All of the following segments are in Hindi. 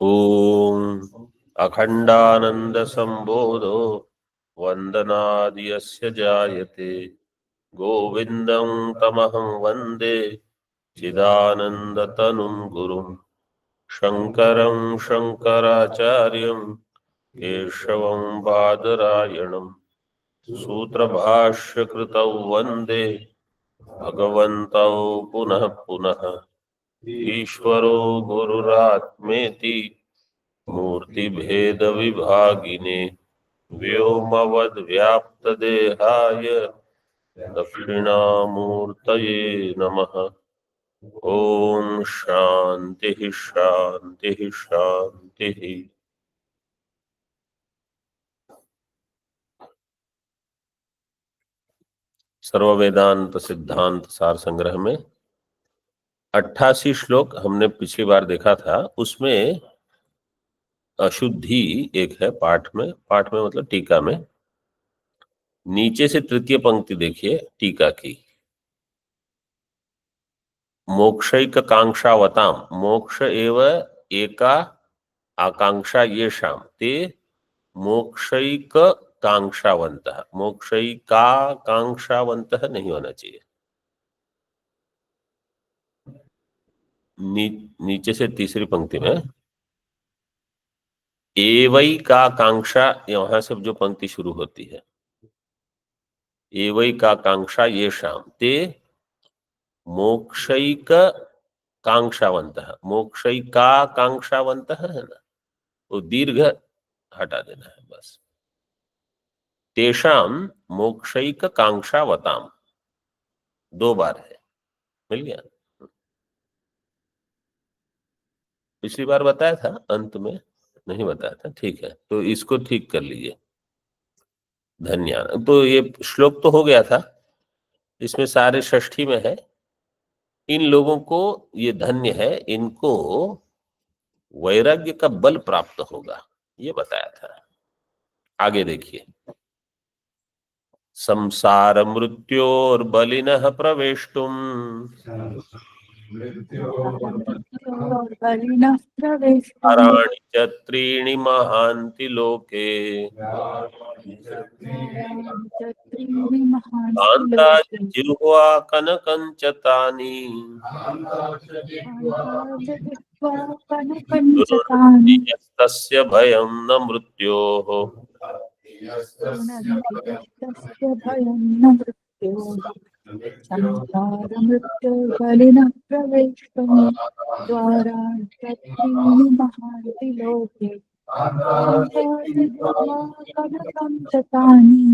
ओम अखंडानंद संबोधो वंदनादि यस्य जायते गोविंदं तमहं वंदे चिदानंदतनुं गुरुं शंकरं शंकराचार्यं केशवं बादरायणं सूत्रभाष्यकृतौ वंदे भगवन्तौ पुनः पुनः ईश्वरो गुरुरात्मेति मूर्तिभेदविभागिने व्योमवद्व्याप्तदेहाय दक्षिणामूर्तये नमः। ओम शांति शांति शांति। सर्व वेदांत सिद्धांत सार संग्रह में 88 श्लोक हमने पिछली बार देखा था। उसमें अशुद्धि एक है पाठ में मतलब टीका में। नीचे से तृतीय पंक्ति देखिए टीका की। मोक्षैक कांक्षावताम मोक्ष एव एका आकांक्षा ये शाम ते मोक्षैक कांक्षावंत मोक्षैका कांक्षावंत नहीं होना चाहिए। नीचे से तीसरी पंक्ति में एवई का कांक्षा, यहां से जो पंक्ति शुरू होती है एवई का कांक्षा ये शाम ते मोक्षैक कांक्षावंत मोक्षैका कांक्षावंत है ना, वो दीर्घ हटा देना है बस। तेषाम मोक्षैक कांक्षावताम 2 बार है, मिल गया। पिछली बार बताया था, अंत में नहीं बताया था, ठीक है तो इसको ठीक कर लीजिए। धन्यवाद। तो ये श्लोक तो हो गया था, इसमें सारे षष्ठी में है। इन लोगों को ये धन्य है, इनको वैराग्य का बल प्राप्त होगा, ये बताया था। आगे देखिए। संसार मृत्योर्बलिनः प्रवेष्टुम द्वाराणि च त्रीणि महान्ति लोके कान्ता जिह्वा कनकं च तानि दुर्नति यस्तस्य भयं न मृत्योः। संसारमृत्युर्बलिनः प्रवेष्टुं द्वाराणि च त्रीणि महान्ति लोके कनकं च तानि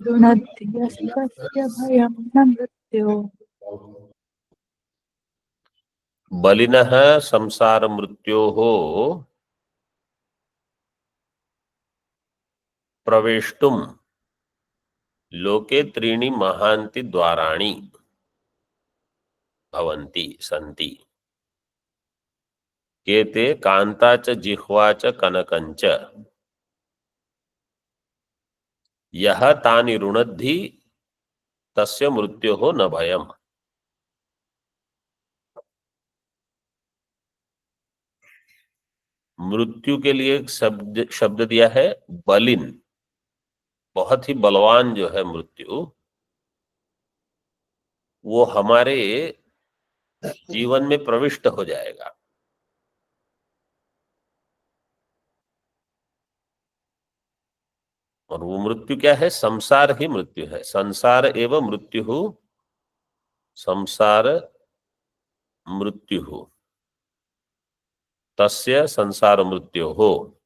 दुर्नति यस्तस्य भयं न मृत्योः। बलिनः संसार मृत्योः प्रवेष्टुम लोके त्रीणि महान्ति द्वाराणि भवन्ति सन्ति केते कान्ता च जिह्वा च कनकं च यः तानि रुणद्धि तस्य मृत्योः न भयम्। मृत्यु के लिए एक शब्द दिया है बलिन, बहुत ही बलवान जो है मृत्यु, वो हमारे जीवन में प्रविष्ट हो जाएगा। और वो मृत्यु क्या है? संसार ही मृत्यु है। संसार एवं मृत्यु, संसार मृत्यु तस्य संसार मृत्यु हो।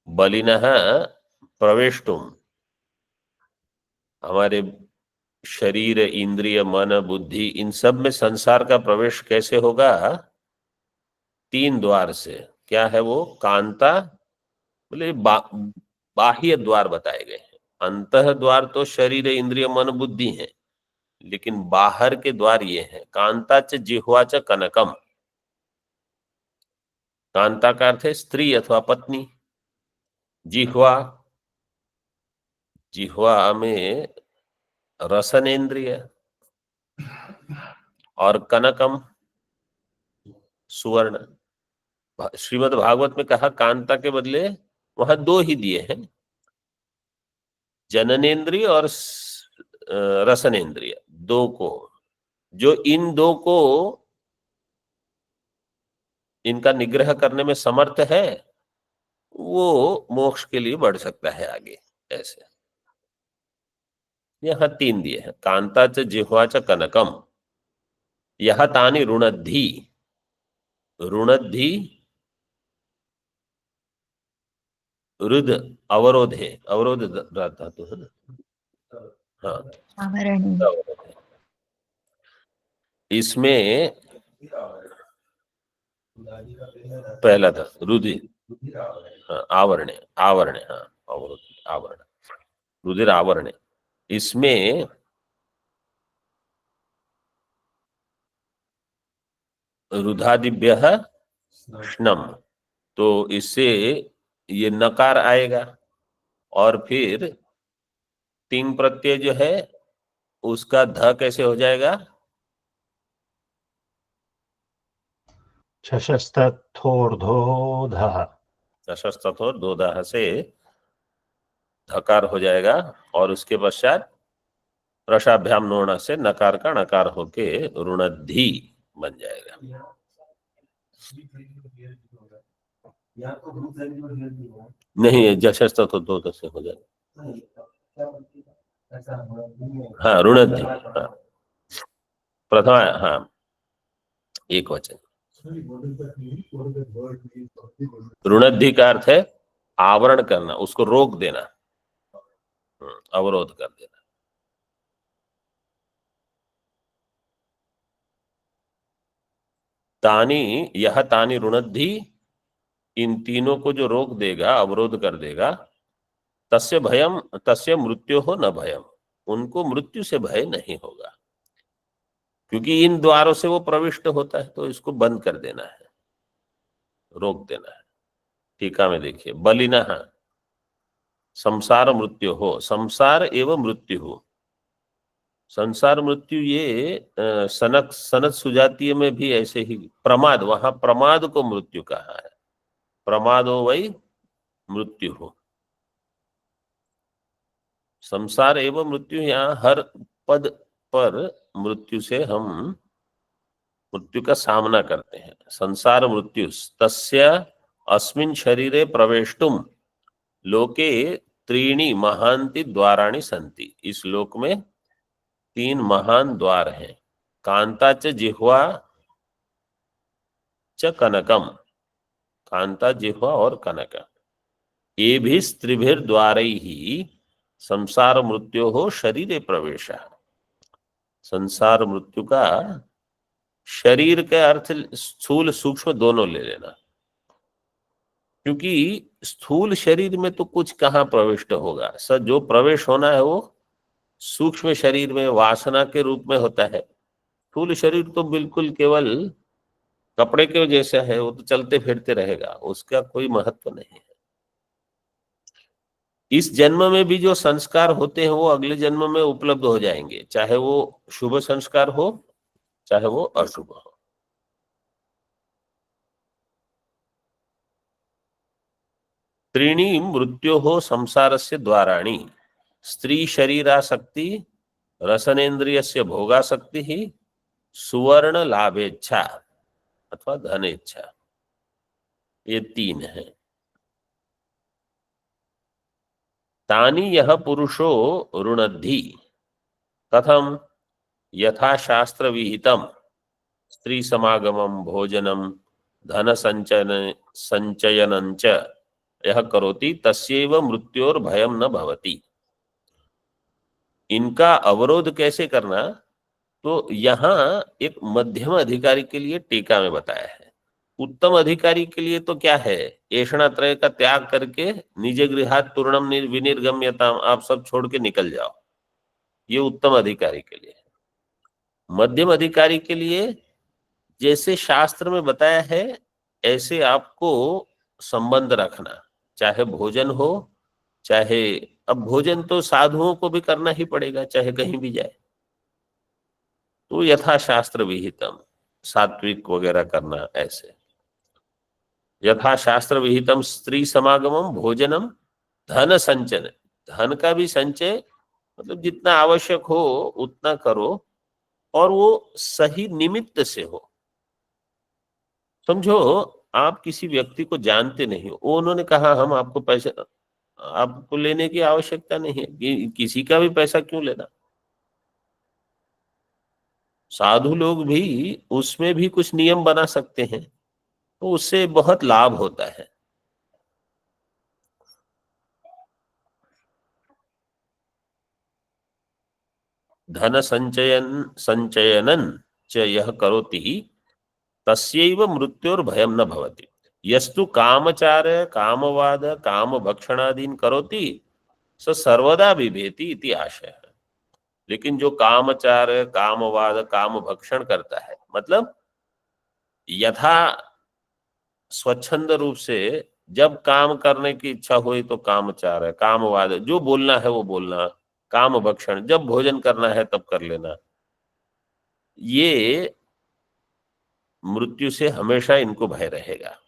बलिनः प्रवेष्टुम, हमारे शरीर इंद्रिय मन बुद्धि इन सब में संसार का प्रवेश कैसे होगा? 3 द्वार से। क्या है वो? कांता बोले बाह्य द्वार बताए गए हैं। अंतः द्वार तो शरीर इंद्रिय मन बुद्धि है, लेकिन बाहर के द्वार ये हैं। कांता च जिह्वा च कनकम। कांता का अर्थ है स्त्री अथवा पत्नी। जिह्वा, जिह्वा में रसनेन्द्रिय। और कनकम, सुवर्ण। श्रीमद् भागवत में कहा कांता के बदले वहां दो ही दिए हैं, जननेन्द्रिय और रसनेन्द्रिय, दो को। जो इन दो को इनका निग्रह करने में समर्थ है वो मोक्ष के लिए बढ़ सकता है आगे। ऐसे यहाँ तीन दिए हैं, कांता च जिह्वा च कनकम, यह तानि रुणद्धि। रुणद्धि रुद अवरोध है, अवरोध धातु है ना। हाँ, आवरण। इसमें पहला था रुधिर, हाँ आवरण, आवरण, हाँ अवरोध आवरण, रुधिर आवरण। इसमें रुधादिभ्य स्नम, तो इससे ये नकार आएगा और फिर तिंग प्रत्यय जो है उसका ध कैसे हो जाएगा? शशस्तथोर्धोधः, और दो दाह से धकार हो जाएगा और उसके पश्चात रसाभ्याम नोणा से नकार का नकार होके ऋणद्धि बन जाएगा। नहीं, जशस्त तो दो से हो जाएगा। हाँ ऋणद्धि, हाँ प्रथमा, हाँ एक वचन। ऋणद्धि का अर्थ है आवरण करना, उसको रोक देना, अवरोध कर देना। तानी, यह तानी ऋणद्धि, इन तीनों को जो रोक देगा, अवरोध कर देगा, तस्य भयम, तस्य मृत्यु हो न भयम, उनको मृत्यु से भय नहीं होगा, क्योंकि इन द्वारों से वो प्रविष्ट होता है, तो इसको बंद कर देना है, रोक देना है। टीका में देखिए, बलिनः संसार मृत्यु हो, संसार एवं मृत्यु हो, संसार मृत्यु ये सनक सनत सुजातीय में भी ऐसे ही प्रमाद, वहां प्रमाद को मृत्यु कहा है, प्रमादो वही मृत्यु हो। संसार एवं मृत्यु, यहाँ हर पद पर मृत्यु से हम मृत्यु का सामना करते हैं। संसार मृत्यु तस्य अस्मिन् शरीरे प्रवेष्टुम लोके त्रीणि महांति द्वाराणि सन्ति, इस लोक में तीन महान द्वार हैं, कांता च जिह्वा च कनकम, कांता जिह्वा और कनक, ये भी त्रिभिर्द्वारैहि संसार मृत्यु हो शरीरे प्रवेश। संसार मृत्यु का शरीर का अर्थ स्थूल सूक्ष्म दोनों ले लेना, क्योंकि स्थूल शरीर में तो कुछ कहाँ प्रविष्ट होगा, सब जो प्रवेश होना है वो सूक्ष्म शरीर में वासना के रूप में होता है। स्थूल शरीर तो बिल्कुल केवल कपड़े के जैसा है, वो तो चलते फिरते रहेगा, उसका कोई महत्व नहीं है। इस जन्म में भी जो संस्कार होते हैं वो अगले जन्म में उपलब्ध हो जाएंगे, चाहे वो शुभ संस्कार हो चाहे वो अशुभ हो। त्रीणी मृत्यु हो संसारस्य द्वाराणि, स्त्री शरीरासक्ति, रसनेन्द्रियस्य भोगासक्ति ही, सुवर्ण लाभेच्छा अथवा धनेच्छा, ये तीन है। तानि यह पुरुषो ऋणद्धि कथम, यथा शास्त्र विहितम स्त्री समागमम भोजनम धन संचयनं च यह करोति तस्यैव मृत्योर भयम न भवति। इनका अवरोध कैसे करना, तो यहाँ एक मध्यम अधिकारी के लिए टीका में बताया है। उत्तम अधिकारी के लिए तो क्या है, ऐषणात्रय का त्याग करके निज गृहात् तूर्णम विनिर्गम्यताम, आप सब छोड़ के निकल जाओ, ये उत्तम अधिकारी के लिए। मध्यम अधिकारी के लिए जैसे शास्त्र में बताया है ऐसे आपको संबंध रखना, चाहे भोजन हो, चाहे, अब भोजन तो साधुओं को भी करना ही पड़ेगा चाहे कहीं भी जाए, तो यथा शास्त्र विहितम, सात्विक वगैरह करना, ऐसे। यथा शास्त्र विहितम स्त्री समागमम भोजनम धन संचय, धन का भी संचय, मतलब जितना आवश्यक हो उतना करो, और वो सही निमित्त से हो। समझो, आप किसी व्यक्ति को जानते नहीं हो, वो उन्होंने कहा हम आपको पैसे, आपको लेने की आवश्यकता नहीं है, किसी का भी पैसा क्यों लेना। साधु लोग भी उसमें भी कुछ नियम बना सकते हैं, तो उससे बहुत लाभ होता है। धन संचयनन च यह करोति तस्यैव मृत्योर्भयं न भवति। यस्तु कामचार कामवाद काम भक्षणादीन करोति स सर्वदा बिभेति इति आशय। लेकिन जो कामचार कामवाद काम भक्षण करता है, मतलब यथा स्वच्छंद रूप से जब काम करने की इच्छा हुई तो कामचार है, कामवाद जो बोलना है वो बोलना, काम भक्षण जब भोजन करना है तब कर लेना, ये मृत्यु से हमेशा इनको भय रहेगा।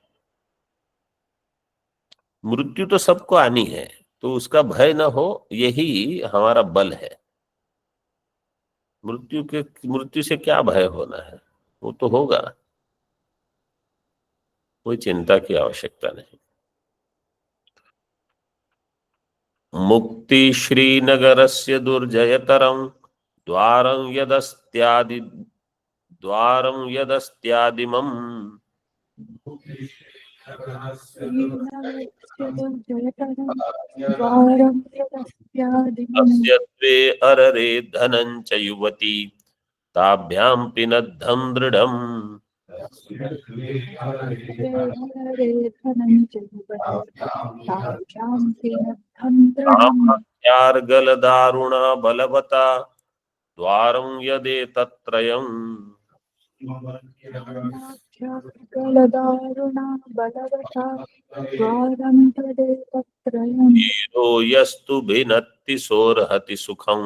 मृत्यु तो सबको आनी है, तो उसका भय न हो, यही हमारा बल है। मृत्यु से क्या भय होना है, वो तो होगा, कोई चिंता की आवश्यकता नहीं। मुक्ति श्रीनगरस्य दुर्जयतरं द्वारं यदस्त्यादि द्वारं यदस्त्यादिमम् श्रीनगरस्य दुर्जयतरं द्वारं यदस्यादिमम् तस्य द्वे अररे धनं च युवती ताभ्यां पिनद्धं दृढम् हरे धनञ्जय ताभ्यां पिनद्धं दृढम् कामार्गलदारुणा बलवता द्वारं यदेतत्त्रयम् कामाख्यागलदारुणा बलवता द्वारं तदेतत्त्रयम् धीरो यस्तु भिनत्ति सोरहति सुखं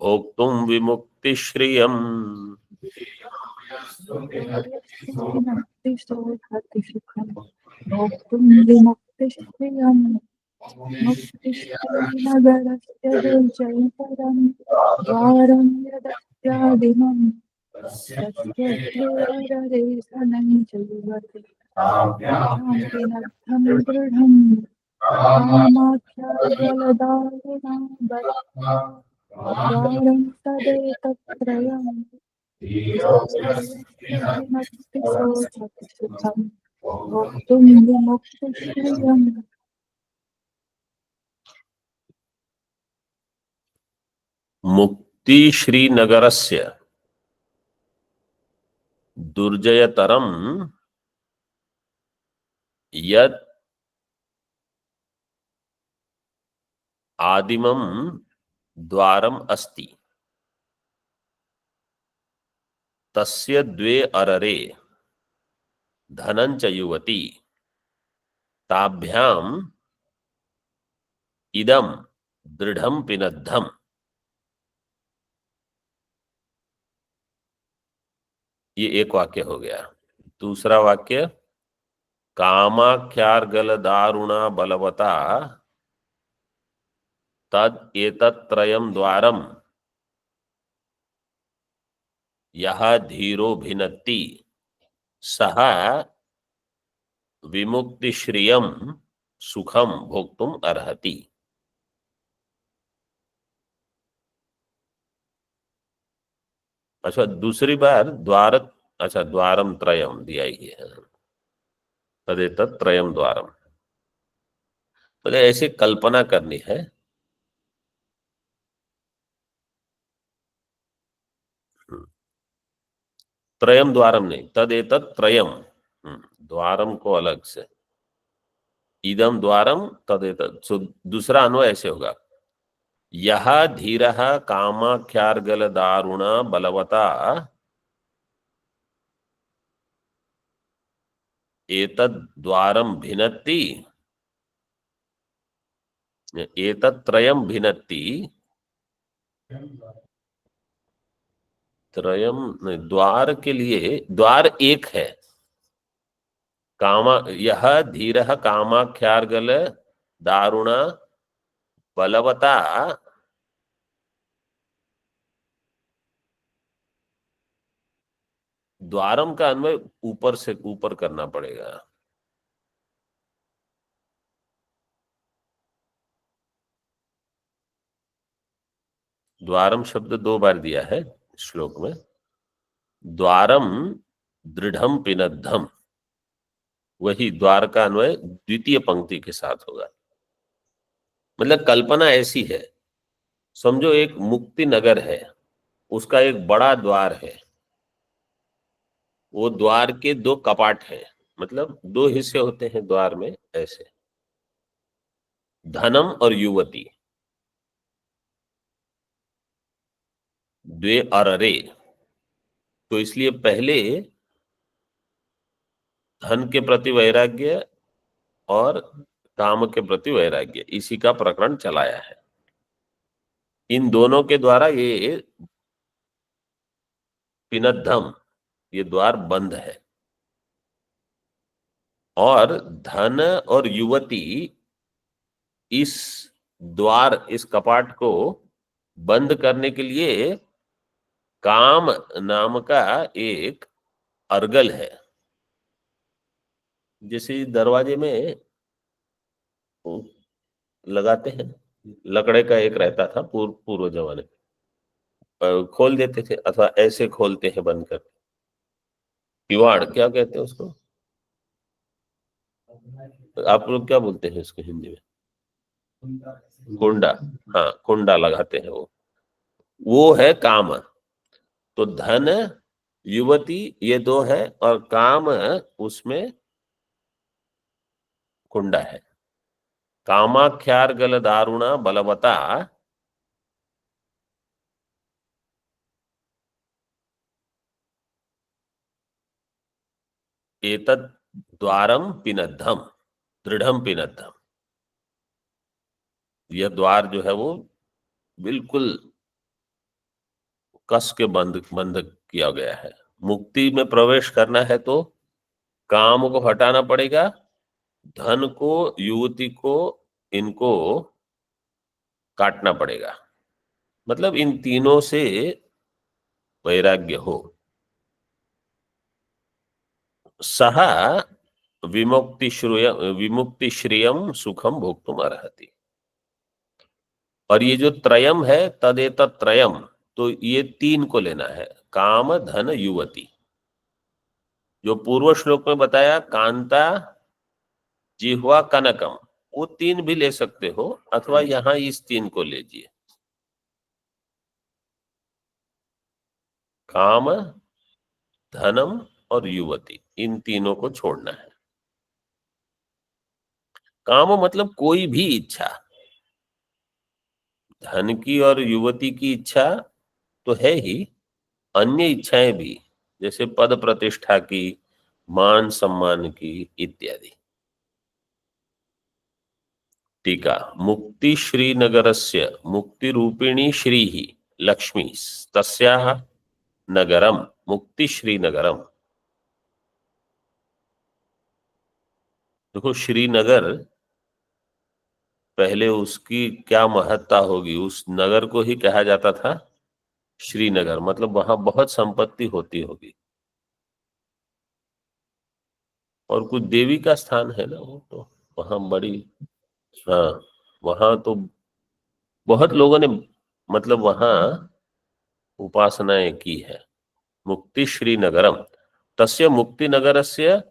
भोक्तुं विमुक्तिश्रियम्। विनक्ति सोहति सुखं भोक्तुं विमुक्तिश्रियम् मुक्तिश्रीनगरस्य दुर्जयतरं द्वारं यदस्यादिमम् तस्य द्वे अररे धनञ्जयवति ताभ्यां पिनद्धं दृढम् कामाख्यागलदारुणा बलद्वारं तदेतत्त्रयम् विनक्ति सोहति सुखं भोक्तुं विमुक्तिश्रियम् मुक्ति श्रीनगरस्य दुर्जयतरं यद आदिमं द्वारम अस्ति तस्य द्वे अररे धनं च युवती ताभ्यां इदं दृढ़ं पिनद्धम। ये एक वाक्य हो गया। दूसरा वाक्य, कामाख्यार्गलदारुणा बलवता तद एतत्त्रयं द्वारम यह धीरो भिनत्ति सह विमुक्तिश्रियम सुखम भोक्तुम अर्हति। अच्छा, दूसरी बार द्वार, अच्छा द्वारम त्रयम दिया ही है, तदेतत् त्रयम द्वारम। तो ऐसे कल्पना करनी है। त्रयम द्वारम नहीं, तदेतत् त्रयम, द्वारम को अलग से, इदम द्वारम तदेतत्। सो दूसरा अन्वय ऐसे होगा, यह धीरः कामाख्यार्गल दारुण बलवता एतद् द्वारम भिनत्ति, एतत् त्रयम भिनत्ति त्रयम नहीं, द्वार के लिए द्वार एक है। कामा यह धीरः कामाख्यार्गल दारुण बलवता, द्वारम का अन्वय ऊपर से ऊपर करना पड़ेगा। द्वारम शब्द 2 बार दिया है श्लोक में। द्वारम दृढ़म पिनद्धम, वही द्वार का अन्वय द्वितीय पंक्ति के साथ होगा। मतलब कल्पना ऐसी है, समझो एक मुक्ति नगर है, उसका एक बड़ा द्वार है, वो द्वार के 2 कपाट हैं, मतलब 2 हिस्से होते हैं द्वार में ऐसे, धनम और युवती, द्वे अररे। तो इसलिए पहले धन के प्रति वैराग्य और काम के प्रति वैराग्य, इसी का प्रकरण चलाया है। इन दोनों के द्वारा ये पिनद्धम, ये द्वार बंद है। और धन और युवती इस द्वार, इस कपाट को बंद करने के लिए काम नाम का एक अर्गल है। जैसे दरवाजे में लगाते हैं, लकड़े का एक रहता था पूर्व जमाने में, खोल देते थे अथवा ऐसे खोलते हैं बंद कर। किवाड़ क्या कहते हैं उसको, आप लोग क्या बोलते हैं उसको हिंदी में? कुंडा। हाँ, कुंडा लगाते हैं वो है काम। तो धन युवती ये 2 है और काम उसमें कुंडा है। कामाख्यार्गल दारुणा बलवता एतद द्वारम पिनद्धम, दृढ़म पिनद्धम। यह द्वार जो है वो बिल्कुल कस के बंद बंद किया गया है। मुक्ति में प्रवेश करना है तो काम को हटाना पड़ेगा, धन को, युवती को, इनको काटना पड़ेगा। मतलब इन तीनों से वैराग्य हो। सह विमुक्ति श्रियम सुखम भोक्तुम अर्हति। और ये जो त्रयम है, तदेतत् त्रयम, तो ये 3 को लेना है, काम धन युवती। जो पूर्व श्लोक में बताया कांता जिह्वा कनकम, वो 3 भी ले सकते हो, अथवा यहां इस 3 को लीजिए, काम धनम और युवती, इन तीनों को छोड़ना है। काम मतलब कोई भी इच्छा, धन की और युवती की इच्छा तो है ही, अन्य इच्छाएं भी, जैसे पद प्रतिष्ठा की, मान सम्मान की इत्यादि। टीका, मुक्ति श्रीनगरस्य मुक्ति रूपिणी श्री ही लक्ष्मी तस्याः नगरम मुक्ति श्रीनगरम। देखो श्रीनगर, पहले उसकी क्या महत्ता होगी, उस नगर को ही कहा जाता था श्रीनगर, मतलब वहां बहुत संपत्ति होती होगी। और कुछ देवी का स्थान है ना वो, तो वहां बड़ी, हाँ, वहां तो बहुत लोगों ने मतलब वहां उपासनाएं की है। मुक्ति श्रीनगरम तस्य मुक्ति नगरस्य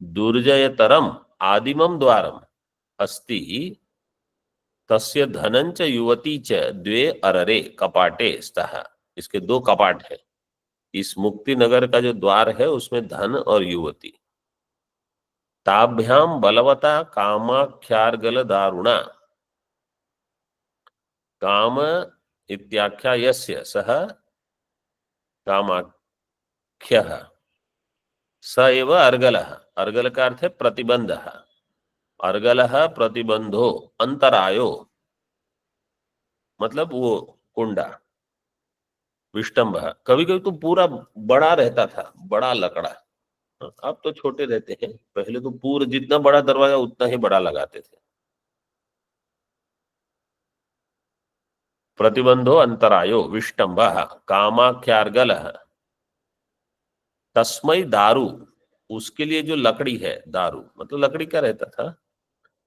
दुर्जयतरम आदिमम द्वारम अस्ति तस्य धनंच युवती च द्वे अररे कपाटे स्तः। इसके 2 कपाट है। इस मुक्ति नगर का जो द्वार है उसमें धन और युवती। ताभ्याम बलवता कामाख्यार्गल दारुणा, काम इत्याख्या यस्य सह कामाख्यः स एव अर्गलः। अर्गल का अर्थ है प्रतिबंधः। अर्गलः प्रतिबंधो अंतरायो, मतलब वो कुंडा। विष्टम्भ, कभी कभी तो पूरा बड़ा रहता था, बड़ा लकड़ा। अब तो छोटे रहते हैं, पहले तो पूरा जितना बड़ा दरवाजा उतना ही बड़ा लगाते थे। प्रतिबंधो अंतरायो विष्टम्भ कामाख्यार्गल तस्मय दारू, उसके लिए जो लकड़ी है, दारू मतलब लकड़ी का रहता था,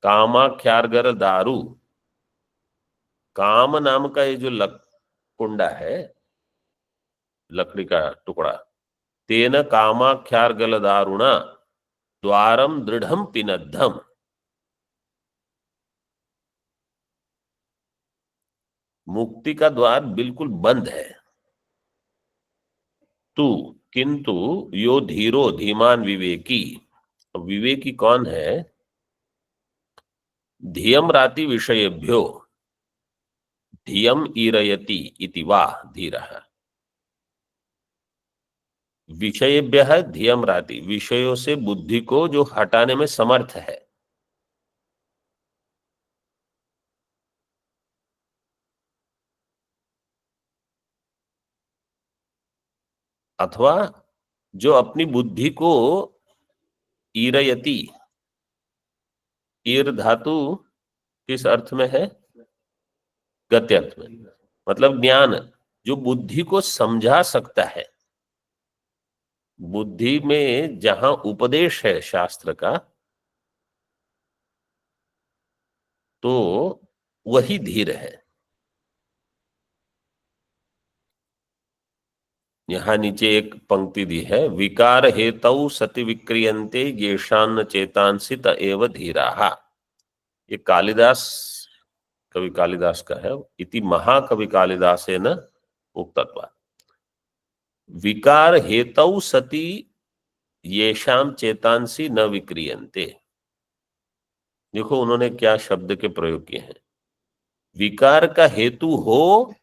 कामाख्यार्गर दारू, काम नाम का ये जो कुंडा है, लकड़ी का टुकड़ा, तेन कामाख्यार्गल दारुणा द्वारम दृढ़म पिनद्धम, मुक्ति का द्वार बिल्कुल बंद है। तू किंतु यो धीरो धीमान विवेकी, विवेकी कौन है? धियम राति विषयेभ्यो धियम ईरयति इति वा धीरः, विषयेभ्य धियम राति, विषयों से बुद्धि को जो हटाने में समर्थ है। अथवा जो अपनी बुद्धि को ईरयति, ईर धातु किस अर्थ में है? गत्य अर्थ में, मतलब ज्ञान, जो बुद्धि को समझा सकता है। बुद्धि में जहां उपदेश है शास्त्र का, तो वही धीर है। यहां नीचे एक पंक्ति दी है, विकार हेतौ सति विक्रियन्ते येषान्न चेतांसि त एव धीराः। ये कालिदास, कवि कालिदास का है, इति महाकवि कालिदासेन उक्तत्वा। विकार हेतौ सति येषाम चेतांसि न विक्रियन्ते, देखो उन्होंने क्या शब्द के प्रयोग किए हैं। विकार का हेतु हो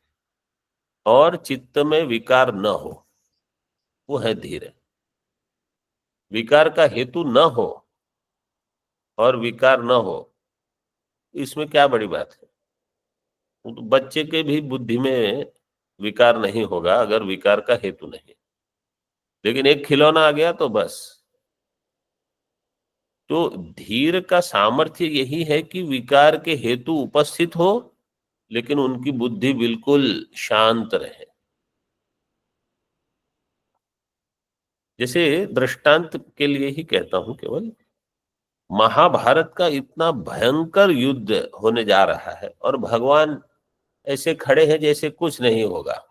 और चित्त में विकार न हो, वो है धीर। विकार का हेतु न हो और विकार न हो, इसमें क्या बड़ी बात है? तो बच्चे के भी बुद्धि में विकार नहीं होगा अगर विकार का हेतु नहीं, लेकिन एक खिलौना आ गया तो बस। तो धीर का सामर्थ्य यही है कि विकार के हेतु उपस्थित हो लेकिन उनकी बुद्धि बिल्कुल शांत रहे। जैसे दृष्टांत के लिए ही कहता हूं, केवल महाभारत का इतना भयंकर युद्ध होने जा रहा है और भगवान ऐसे खड़े हैं जैसे कुछ नहीं होगा,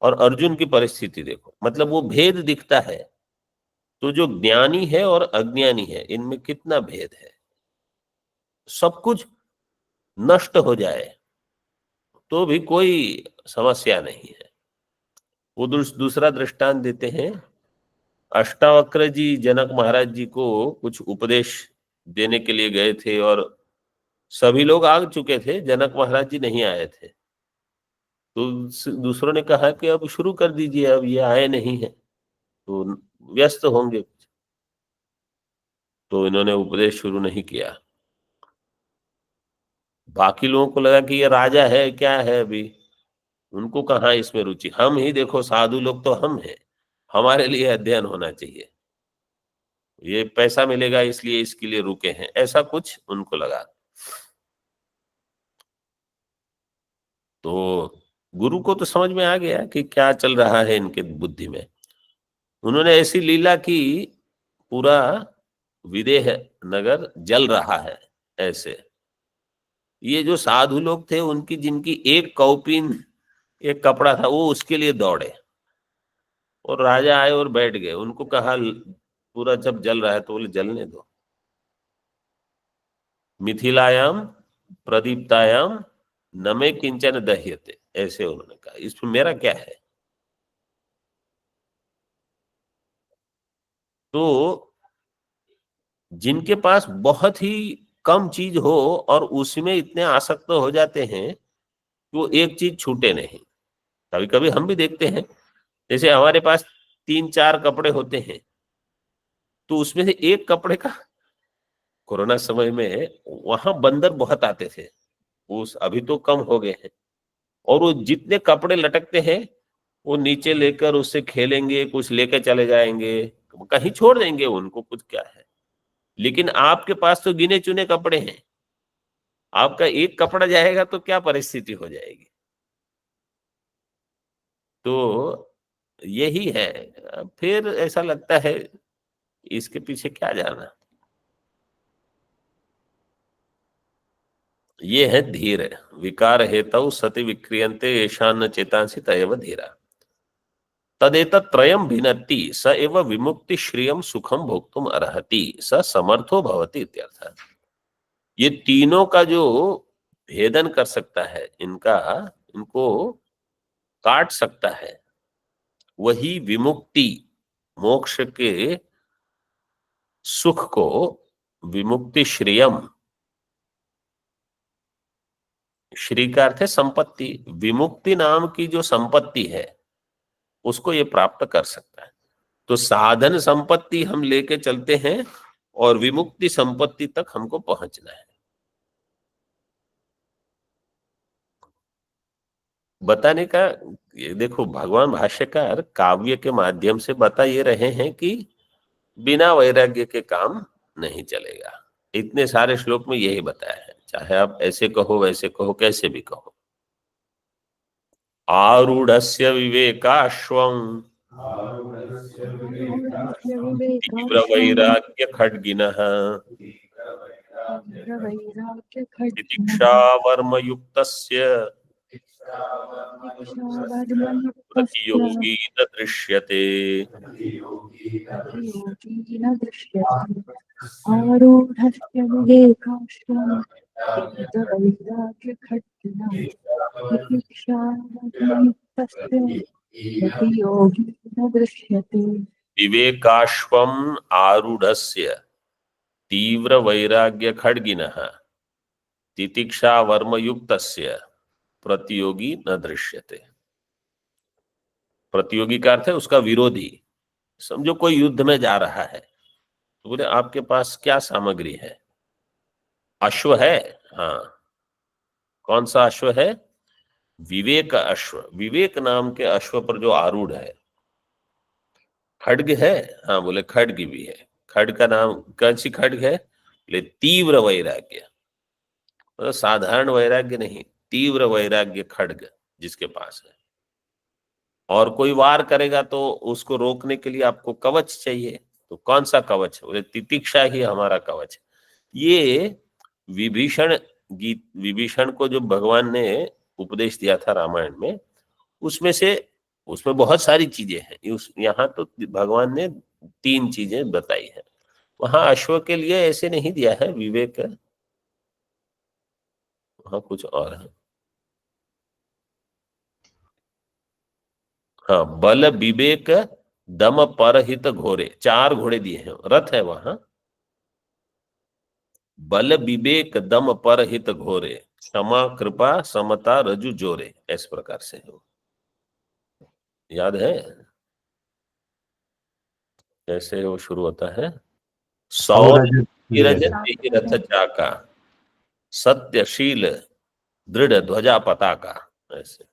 और अर्जुन की परिस्थिति देखो, मतलब वो भेद दिखता है। तो जो ज्ञानी है और अज्ञानी है, इनमें कितना भेद है। सब कुछ नष्ट हो जाए तो भी कोई समस्या नहीं है। वो दूसरा दृष्टांत देते हैं, अष्टावक्र जी जनक महाराज जी को कुछ उपदेश देने के लिए गए थे और सभी लोग आ चुके थे, जनक महाराज जी नहीं आए थे। तो दूसरों ने कहा कि अब शुरू कर दीजिए, अब ये आए नहीं है तो व्यस्त होंगे। तो इन्होंने उपदेश शुरू नहीं किया। बाकी लोगों को लगा कि ये राजा है, क्या है अभी, उनको कहाँ इसमें रुचि। हम ही देखो, साधु लोग तो हम हैं, हमारे लिए अध्ययन होना चाहिए, ये पैसा मिलेगा इसलिए इसके लिए रुके हैं, ऐसा कुछ उनको लगा। तो गुरु को तो समझ में आ गया कि क्या चल रहा है इनके बुद्धि में। उन्होंने ऐसी लीला की, पूरा विदेह नगर जल रहा है ऐसे। ये जो साधु लोग थे, उनकी जिनकी एक कौपीन, एक कपड़ा था, वो उसके लिए दौड़े, और राजा आए और बैठ गए। उनको कहा पूरा जब जल रहा है तो बोले जलने दो। मिथिलायाम प्रदीप्तायाम न में किंचन दह्यते, ऐसे उन्होंने कहा, इसमें मेरा क्या है। तो जिनके पास बहुत ही कम चीज हो और उसमें इतने आसक्त हो जाते हैं कि वो एक चीज छूटे नहीं। कभी कभी हम भी देखते हैं, जैसे हमारे पास 3-4 कपड़े होते हैं, तो उसमें से एक कपड़े का, कोरोना समय में वहां बंदर बहुत आते थे, उस अभी तो कम हो गए हैं, और वो जितने कपड़े लटकते हैं वो नीचे लेकर उससे खेलेंगे, कुछ लेकर चले जाएंगे, कहीं छोड़ देंगे उनको, कुछ क्या है। लेकिन आपके पास तो गिने चुने कपड़े हैं, आपका एक कपड़ा जाएगा तो क्या परिस्थिति हो जाएगी। तो यही है। फिर ऐसा लगता है इसके पीछे क्या जाना। ये है धीर, विकार हेतु सति विक्रियन्ते येषान्न चेतांसि तयेव धीरा। तदेतत् त्रयं भिनत्ति स एव विमुक्ति श्रियं सुखम भोक्तुम अर्हति स समर्थो भवति इत्यर्थः। ये तीनों का जो भेदन कर सकता है, इनको काट सकता है, वही विमुक्ति, मोक्ष के सुख को, विमुक्ति श्रियम, श्री का अर्थ है संपत्ति, विमुक्ति नाम की जो संपत्ति है उसको ये प्राप्त कर सकता है। तो साधन संपत्ति हम लेके चलते हैं और विमुक्ति संपत्ति तक हमको पहुंचना है। बताने का ये देखो, भगवान भाष्यकार काव्य के माध्यम से बता ये रहे हैं कि बिना वैराग्य के काम नहीं चलेगा। इतने सारे श्लोक में यही बताया है, चाहे आप ऐसे कहो वैसे कहो कैसे भी कहो। आरूढ़स्य विवेकाश्वं तीव्र वैराग्य खड्गिनः तितिक्षा वर्म युक्तस्य प्रतियोगी न दृश्यते। आरूढस्य विवेकाश्रम तीव्रवैराग्यखड्गिनः प्रतीक्षावधमुक्तस्य प्रतियोगी न दृश्यते। विवेकाश्वम आरूढ़स्य तीव्र वैराग्य खड्गिनः तितिक्षा वर्म युक्तस्य प्रतियोगी न दृश्यते। प्रतियोगी का अर्थ है उसका विरोधी। समझो कोई युद्ध में जा रहा है, तो बोले आपके पास क्या सामग्री है? अश्व है? हाँ। कौन सा अश्व है? विवेक अश्व। विवेक नाम के अश्व पर जो आरूढ़ है। खड्ग है? हाँ, बोले खड्ग भी है। खड्ग का नाम, कौन सी खड्ग है? बोले तीव्र वैराग्य। मतलब साधारण वैराग्य नहीं, तीव्र वैराग्य खड्ग जिसके पास है। और कोई वार करेगा तो उसको रोकने के लिए आपको कवच चाहिए। तो कौन सा कवच? बोले तितिक्षा ही हमारा कवच है। ये विभीषण गीत, विभीषण को जो भगवान ने उपदेश दिया था रामायण में, उसमें बहुत सारी चीजें हैं। यहाँ तो भगवान ने 3 चीजें बताई है। वहां अश्व के लिए ऐसे नहीं दिया है विवेक, वहां कुछ और है। हाँ, बल विवेक दम परहित घोरे, 4 घोड़े दिए हैं। रथ है वहां। बल विवेक दम परहित घोरे, क्षमा कृपा समता रजु जोरे, इस प्रकार से है। याद है कैसे वो शुरू होता है? सौर रथ चाका, सत्यशील दृढ़ ध्वजा पताका। ऐसे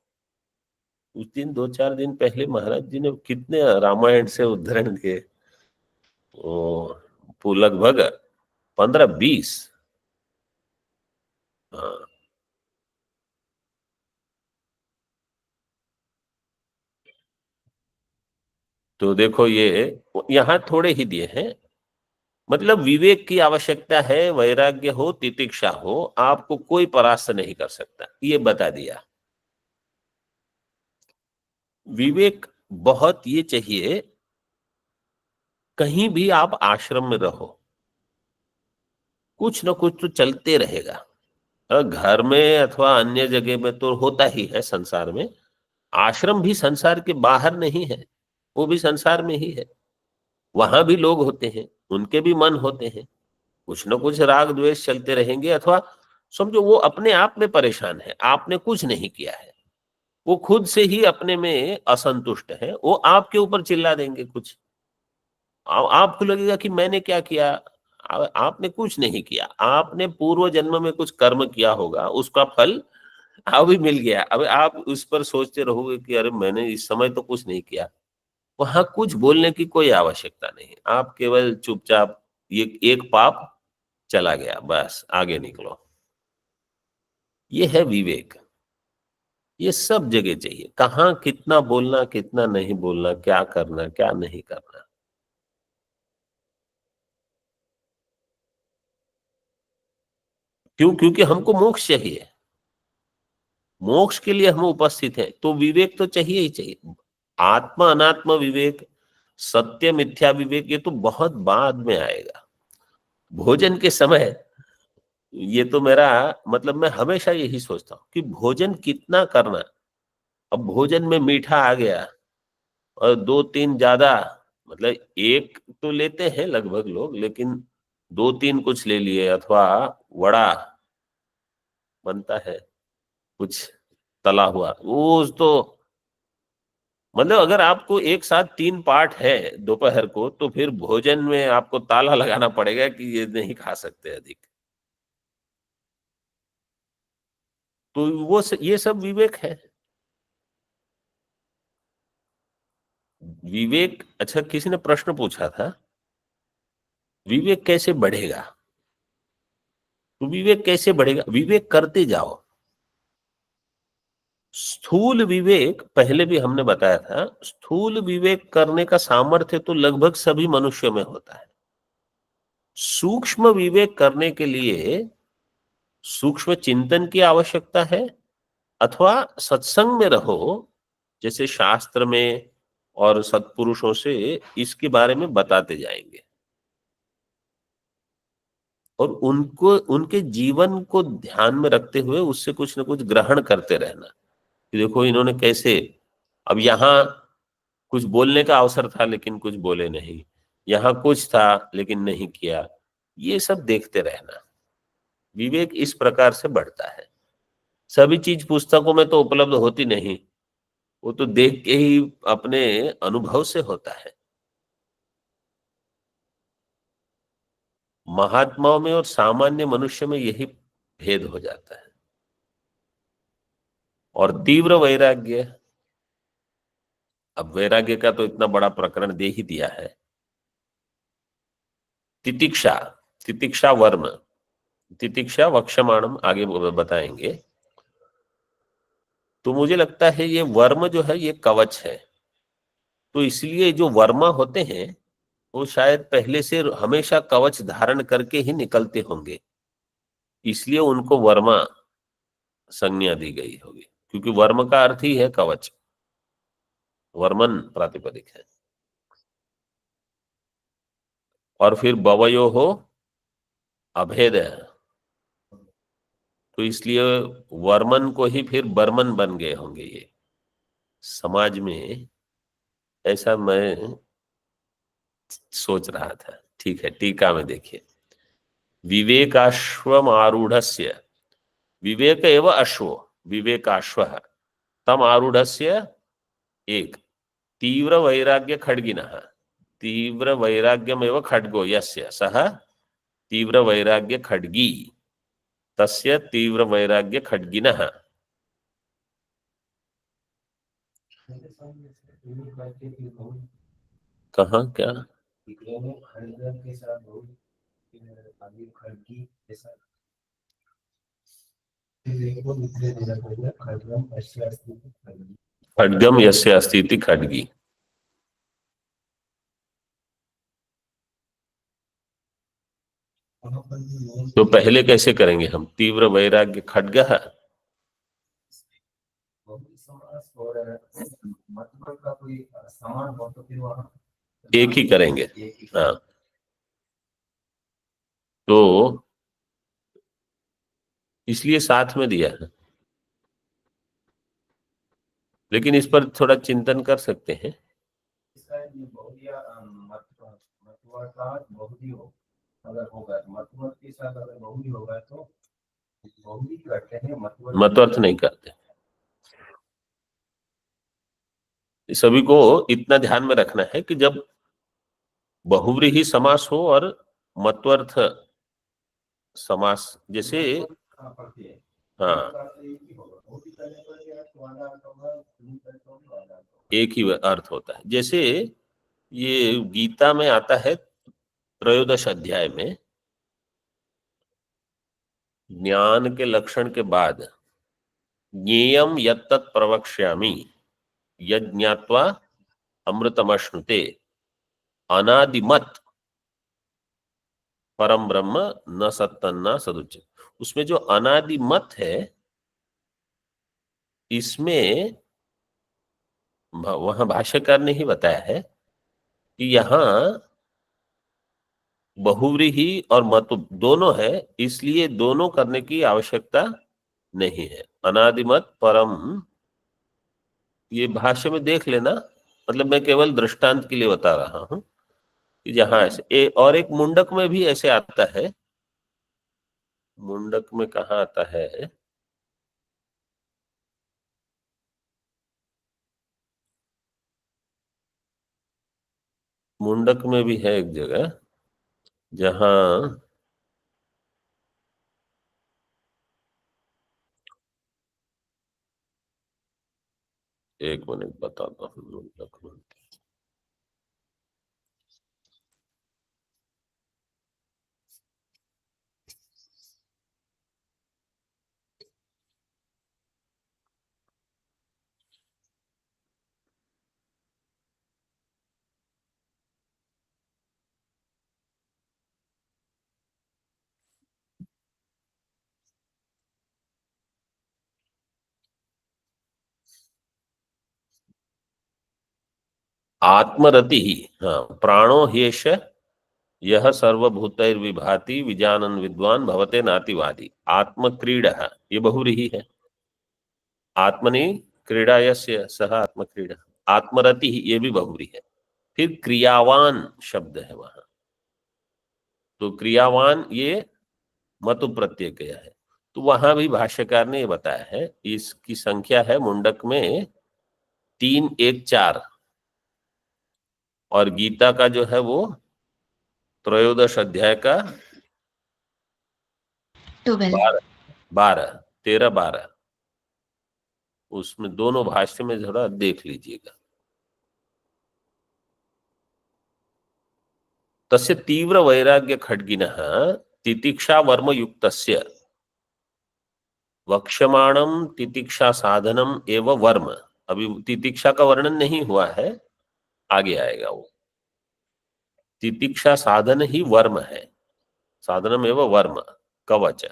उस दिन 2-4 दिन पहले महाराज जी ने कितने रामायण से उद्धरण दिए, वो लगभग 15-20। हाँ, तो देखो ये यहाँ थोड़े ही दिए हैं। मतलब विवेक की आवश्यकता है, वैराग्य हो, तितिक्षा हो, आपको कोई परास्त नहीं कर सकता, ये बता दिया। विवेक बहुत ये चाहिए, कहीं भी आप आश्रम में रहो, कुछ ना कुछ तो चलते रहेगा। घर में अथवा अन्य जगह में तो होता ही है संसार में। आश्रम भी संसार के बाहर नहीं है, वो भी संसार में ही है। वहां भी लोग होते हैं, उनके भी मन होते हैं, कुछ ना कुछ राग द्वेष चलते रहेंगे। अथवा समझो वो अपने आप में परेशान है, आपने कुछ नहीं किया है, वो खुद से ही अपने में असंतुष्ट है, वो आपके ऊपर चिल्ला देंगे कुछ। आपको लगेगा कि मैंने क्या किया? आपने कुछ नहीं किया। आपने पूर्व जन्म में कुछ कर्म किया होगा, उसका फल अभी मिल गया, अब आप उस पर सोचते रहोगे कि अरे मैंने इस समय तो कुछ नहीं किया। वहां कुछ बोलने की कोई आवश्यकता नहीं, आप केवल चुपचाप, ये एक पाप चला गया, बस आगे निकलो। ये है विवेक। ये सब जगह चाहिए, कहाँ कितना बोलना कितना नहीं बोलना, क्या करना क्या नहीं करना। क्यों? क्योंकि हमको मोक्ष चाहिए, मोक्ष के लिए हम उपस्थित हैं, तो विवेक तो चाहिए ही चाहिए। आत्मा अनात्मा विवेक, सत्य मिथ्या विवेक, ये तो बहुत बाद में आएगा। भोजन के समय, ये तो मेरा मतलब, मैं हमेशा यही सोचता हूँ कि भोजन कितना करना। अब भोजन में मीठा आ गया और दो तीन ज्यादा, मतलब एक तो लेते हैं लगभग लोग, लेकिन दो तीन कुछ ले लिए, अथवा वड़ा बनता है कुछ तला हुआ, वो तो मतलब अगर आपको एक साथ तीन पार्ट है दोपहर को, तो फिर भोजन में आपको ताला लगाना पड़ेगा कि ये नहीं खा सकते अधिक। तो ये सब विवेक है। विवेक, अच्छा किसी ने प्रश्न पूछा था, विवेक कैसे बढ़ेगा? तो विवेक कैसे बढ़ेगा? विवेक करते जाओ। स्थूल विवेक पहले भी हमने बताया था, स्थूल विवेक करने का सामर्थ्य तो लगभग सभी मनुष्यों में होता है। सूक्ष्म विवेक करने के लिए सूक्ष्म चिंतन की आवश्यकता है, अथवा सत्संग में रहो, जैसे शास्त्र में और सत्पुरुषों से इसके बारे में बताते जाएंगे, और उनको उनके जीवन को ध्यान में रखते हुए उससे कुछ ना कुछ ग्रहण करते रहना कि देखो इन्होंने कैसे, अब यहाँ कुछ बोलने का अवसर था लेकिन कुछ बोले नहीं, यहाँ कुछ था लेकिन नहीं किया। ये सब देखते रहना, विवेक इस प्रकार से बढ़ता है। सभी चीज पुस्तकों में तो उपलब्ध होती नहीं, वो तो देख के ही अपने अनुभव से होता है। महात्माओं में और सामान्य मनुष्य में यही भेद हो जाता है। और तीव्र वैराग्य, अब वैराग्य का तो इतना बड़ा प्रकरण दे ही दिया है। तितिक्षा, तितिक्षा वर्म, तितिक्षा वक्षमाणम आगे बताएंगे। तो मुझे लगता है ये वर्म जो है ये कवच है, तो इसलिए जो वर्मा होते हैं वो शायद पहले से हमेशा कवच धारण करके ही निकलते होंगे, इसलिए उनको वर्मा संज्ञा दी गई होगी, क्योंकि वर्म का अर्थ ही है कवच, वर्मन प्रातिपदिक है। और फिर बवयो हो अभेद है, तो इसलिए वर्मन को ही फिर बर्मन बन गए होंगे ये समाज में, ऐसा मैं सोच रहा था। ठीक है, टीका में देखिए, विवेकाश्वम आरूढ़स्य, विवेक एव अश्व, विवेकाश्व तम आरूढ़स्य एक, तीव्र वैराग्य खड्गिनः, तीव्र वैराग्यमेव खड्गो यस्य सः तीव्र वैराग्य खड्गी, तस्य तीव्र वैराग्य खड्गिनः। कहाँ क्या? खड्गम यस्य अस्ति इति खड्गी। तो पहले कैसे करेंगे हम? तीव्र वैराग्य खड्गः, एक ही करेंगे। हाँ, तो इसलिए साथ में दिया है, लेकिन इस पर थोड़ा चिंतन कर सकते हैं। मतवर्थ नहीं करते। सभी को इतना ध्यान में रखना है कि जब बहुव्रीहि समास हो और मतवर्थ समास, जैसे हाँ, एक ही अर्थ होता है। जैसे ये गीता में आता है 13 अध्याय में, ज्ञान के लक्षण के बाद ज्ञेयम यत्तत् प्रवक्ष्यामि यज्ञात्वा अमृतमश्नुते अनादिमत परम ब्रह्म न सत्तन्ना सदुच्य। उसमें जो अनादिमत है, इसमें वहां भाष्यकार ने ही बताया है कि यहाँ बहुव्रीहि और मत दोनों है, इसलिए दोनों करने की आवश्यकता नहीं है। अनादिमत परम, ये भाष्य में देख लेना, मतलब मैं केवल दृष्टांत के लिए बता रहा हूं कि जहां ऐसे और एक मुंडक में भी ऐसे आता है। मुंडक में कहा आता है, मुंडक में भी है एक जगह जहां एक मिनट बताता हूँ। मुंडक में आत्मरति ही, हाँ, प्राणो ह्येष यह सर्वभूतैर्विभाति विजानन विद्वान भवते नातिवादी। आत्मक्रीडा, ये बहुव्रीहि है। आत्मनि क्रीडा यस्य सह आत्मक्रीडा। आत्मरति ही, ये भी बहुव्रीहि है। फिर क्रियावान शब्द है वहां, तो क्रियावान ये मतु प्रत्यय गया है। तो वहां भी भाष्यकार ने ये बताया है, इसकी संख्या है मुंडक में 3, 1, 4, और गीता का जो है वो 13 अध्याय का 12, 12, 13, 12, उसमें दोनों भाष्य में जरा देख लीजिएगा। तस्य तीव्र वैराग्य खड्गिनः तितिक्षा वर्म युक्तस्य वक्ष्यमाणम तितिक्षा साधनम एवं वर्म। अभी तितिक्षा का वर्णन नहीं हुआ है, आगे आएगा वो। तितिक्षा साधन ही वर्म है, साधनम एवं वर्म कवच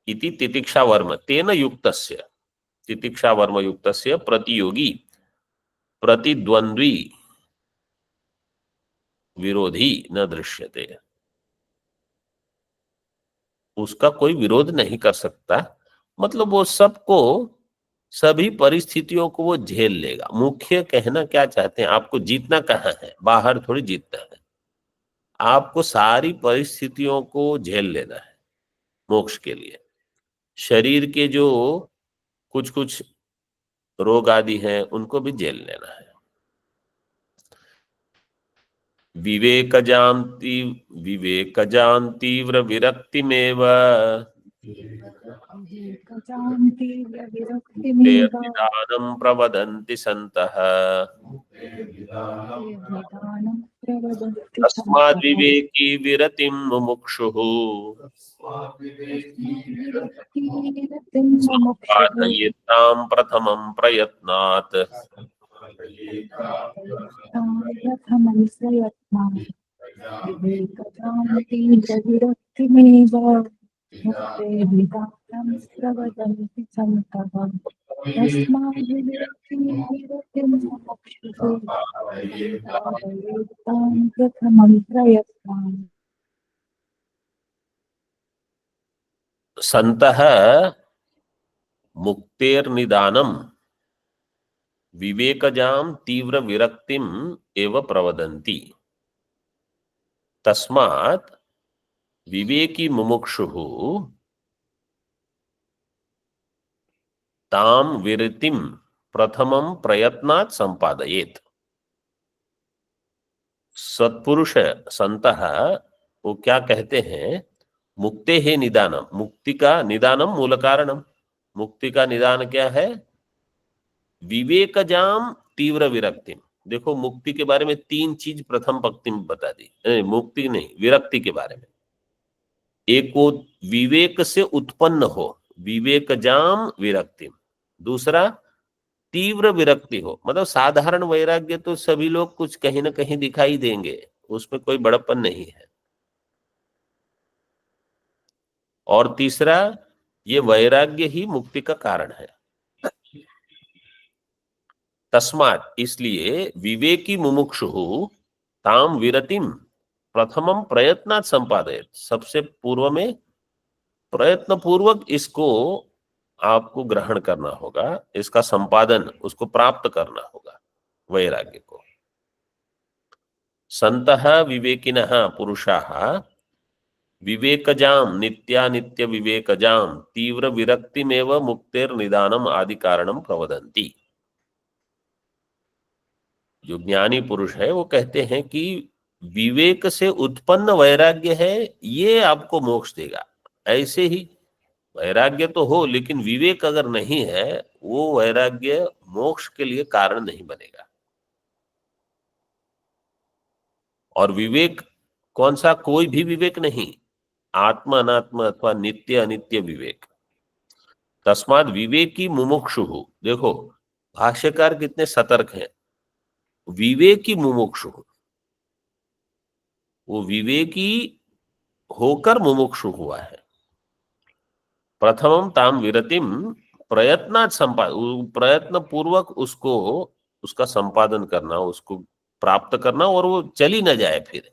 इति तितिक्षा वर्म तेन युक्तस्य। तितिक्षा वर्म युक्तस्य प्रतियोगी प्रतिद्वंद्वी विरोधी न दृश्यते। उसका कोई विरोध नहीं कर सकता, मतलब वो सबको, सभी परिस्थितियों को वो झेल लेगा। मुख्य कहना क्या चाहते हैं, आपको जीतना कहाँ है, बाहर थोड़ी जीतना है, आपको सारी परिस्थितियों को झेल लेना है मोक्ष के लिए। शरीर के जो कुछ कुछ रोग आदि हैं उनको भी झेल लेना है। विवेकजान्ति विवेकजान तीव्र विरक्तिमेव विवेकजां तीव्रविरक्तिमेव निदानं प्रवदन्ति सन्तः। विदानं प्रवदन्ति तस्माद् सन्तः। विवेकी विरतिं मुमुक्षुः तस्माद्विरक्तिरतिं मुमुक्षुः साधयेतां प्रथमं प्रयत्नात्। साधयतां प्रथमं प्रयत्नात्। विवेकजां तीव्रविरक्तिमेव मुक्ते विदानं प्रवदन्ति सन्तः। तस्माद्विरक्तिरतिं मुमुक्षुः साधयेतां प्रथमं प्रयत्नात्। सन्तः मुक्तेर्निदानं विवेकजां तीव्र विरक्तिम एव प्रवदन्ति। तस्मात् विवेकी मुमुक्षुः ताम विरतिम प्रथमं प्रयत्नात् संपादयेत्। सत्पुरुष संतः वो क्या कहते हैं, मुक्ते है निदानम, मुक्ति का निदानम मूल कारणम। मुक्ति का निदान क्या है? विवेकजाम तीव्र विरक्ति। देखो मुक्ति के बारे में तीन चीज प्रथम पंक्ति में बता दी, मुक्ति नहीं, विरक्ति के बारे में। एक वो विवेक से उत्पन्न हो, विवेकजाम विरक्ति। दूसरा तीव्र विरक्ति हो, मतलब साधारण वैराग्य तो सभी लोग कुछ कहीं ना कहीं दिखाई देंगे, उसमें कोई बड़प्पन नहीं है। और तीसरा, ये वैराग्य ही मुक्ति का कारण है। तस्मात्, इसलिए विवेकी मुमुक्षु ताम विरतिम प्रथमम प्रयत्नात् संपादयेत्, सबसे पूर्व में प्रयत्न पूर्वक इसको आपको ग्रहण करना होगा, इसका संपादन, उसको प्राप्त करना होगा, वैराग्य को। संतः विवेकिनः पुरुषाः विवेकजाम नित्यानित्य विवेकजाम तीव्र विरक्तिमेव मुक्तिर्निदानम आदि कारणम प्रवदन्ति। जो ज्ञानी पुरुष है वो कहते हैं कि विवेक से उत्पन्न वैराग्य है, ये आपको मोक्ष देगा। ऐसे ही वैराग्य तो हो, लेकिन विवेक अगर नहीं है, वो वैराग्य मोक्ष के लिए कारण नहीं बनेगा। और विवेक कौन सा? कोई भी विवेक नहीं, आत्मा अनात्मा अथवा नित्य अनित्य विवेक। तस्मात् विवेकी मुमुक्षु। देखो भाष्यकार कितने सतर्क हैं। विवेकी मुमुक्षु, वो विवेकी होकर मुमुक्षु हुआ है। प्रथमम ताम विरतिम प्रयत्नात् प्रयत्न पूर्वक उसको, उसका संपादन करना, उसको प्राप्त करना, और वो चली न जाए फिर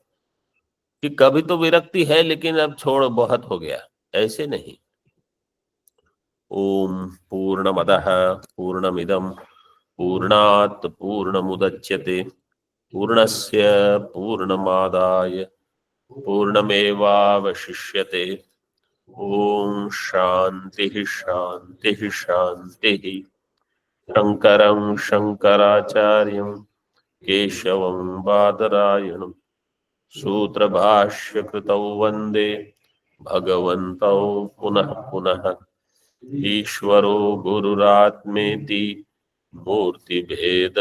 कि कभी तो विरक्ति है लेकिन अब छोड़, बहुत हो गया, ऐसे नहीं। ओम पूर्णमदः पूर्णमिदं पूर्णात् पूर्णमुदच्यते पूर्णस्य पूर्णमादाय पूर्णमेवावशिष्यते। ओम शांति शांति शांति। शंकरं शंकराचार्यं केशवं बादरायणं सूत्रभाष्यकृतौ वन्दे भगवन्तौ पुनः पुनः। ईश्वरो गुरुरात्मेति मूर्तिभेदविभागिने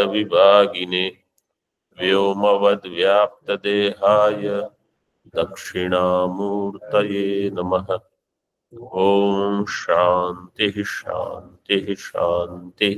व्योमवद्व्याप्तदेहाय दक्षिणामूर्तये नमः। ओम शांति शांति शांति।